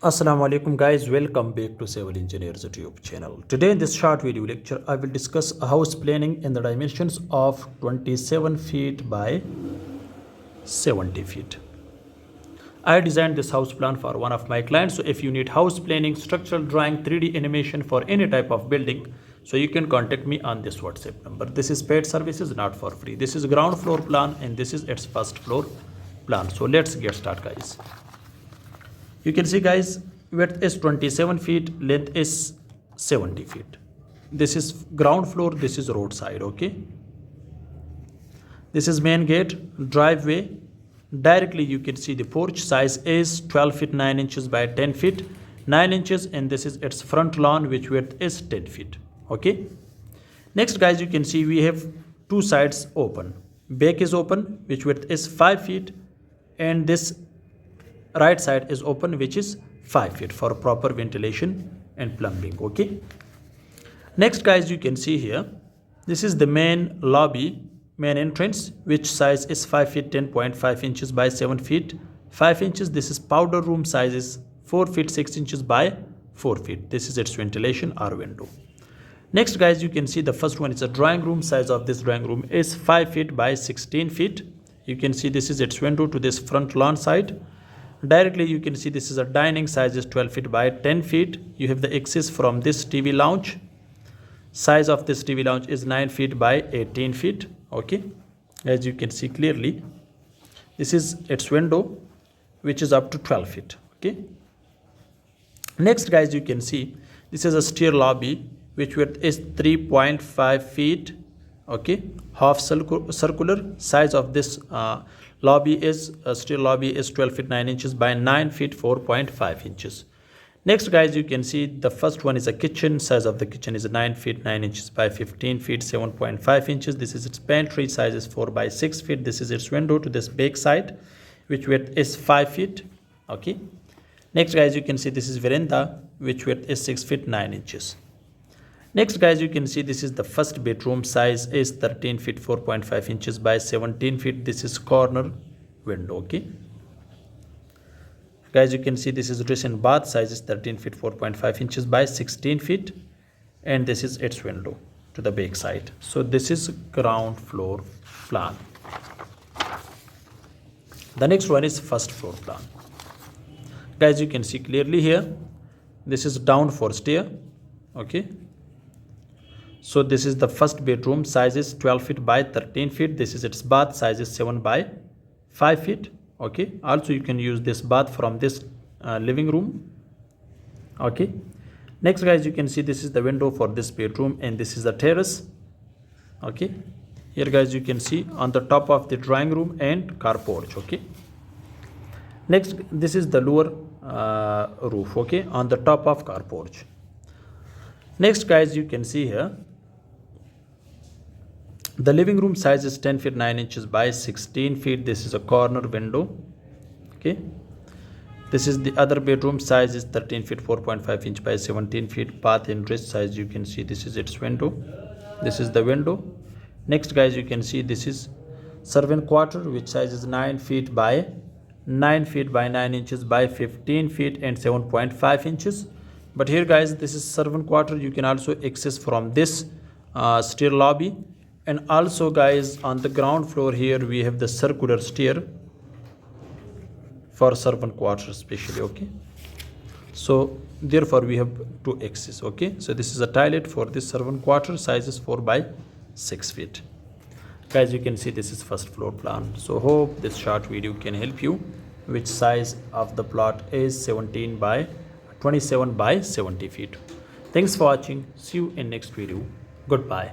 Assalamu alaikum guys, welcome back to Civil Engineers YouTube channel. Today in this short video lecture I will discuss a house planning in the dimensions of 27 feet by 70 feet. I designed this house plan for one of my clients, so if you need house planning, structural drawing, 3D animation for any type of building, so you can contact me on this WhatsApp number. This is paid services, not for free. This is ground floor plan and this is its first floor plan. So let's get started guys. You can see guys, width is 27 feet, length is 70 feet. This is ground floor, this is roadside, okay. This is main gate, driveway. Directly you can see the porch size is 12 feet 9 inches by 10 feet 9 inches, and this is its front lawn which width is 10 feet, okay. Next guys, you can see we have two sides open. Back is open which width is 5 feet, and this right side is open which is 5 feet for proper ventilation and plumbing, okay. Next guys, you can see here, this is the main lobby, main entrance, which size is 5 feet 10.5 inches by 7 feet 5 inches. This is powder room, size is 4 feet 6 inches by 4 feet. This is its ventilation or window. Next guys, you can see the first one is a drawing room. Size of this drawing room is 5 feet by 16 feet. You can see this is its window to this front lawn side. Directly you can see this is a dining, size is 12 feet by 10 feet. You have the access from this TV lounge. Size of this TV lounge is 9 feet by 18 feet, okay. As you can see clearly, this is its window which is up to 12 feet, okay. Next guys, you can see this is a stair lobby which width is 3.5 feet, okay, half circular. Size of this lobby is stair lobby is 12 feet 9 inches by 9 feet 4.5 inches. Next guys, you can see the first one is a kitchen. Size of the kitchen is 9 feet 9 inches by 15 feet 7.5 inches. This is its pantry, size is 4 by 6 feet. This is its window to this back side which width is 5 feet, okay. Next guys, you can see this is veranda which width is 6 feet 9 inches. Next guys, you can see this is the first bedroom. Size is 13 feet 4.5 inches by 17 feet. This is corner window, okay. Guys, you can see this is dress and bath. Size is 13 feet 4.5 inches by 16 feet, and this is its window to the back side. So this is ground floor plan. The next one is first floor plan. Guys, you can see clearly here, this is down for stair, okay. So this is the first bedroom. Size is 12 feet by 13 feet. This is its bath. Size is 7 by 5 feet, okay. Also you can use this bath from this living room, okay. Next guys, you can see this is the window for this bedroom, and this is the terrace, okay. Here guys, you can see on the top of the drawing room and car porch, okay. Next, this is the lower roof, okay, on the top of car porch. Next guys, you can see here the living room. Size is 10 feet 9 inches by 16 feet. This is a corner window, okay. This is the other bedroom. Size is 13 feet 4.5 inch by 17 feet. Bath and dress, size you can see this is its window. This is the window. Next guys, you can see this is servant quarter which size is 9 feet by 9 inches by 15 feet and 7.5 inches. But here guys, this is servant quarter. You can also access from this stair lobby. And also guys, on the ground floor here we have the circular stair for servant quarters especially, okay. So therefore we have two access, okay. So this is a toilet for this servant quarter. Size is 4 by 6 feet. Guys, you can see this is first floor plan. So hope this short video can help you. Which size of the plot is 27 by 70 feet. Thanks for watching. See you in next video. Goodbye.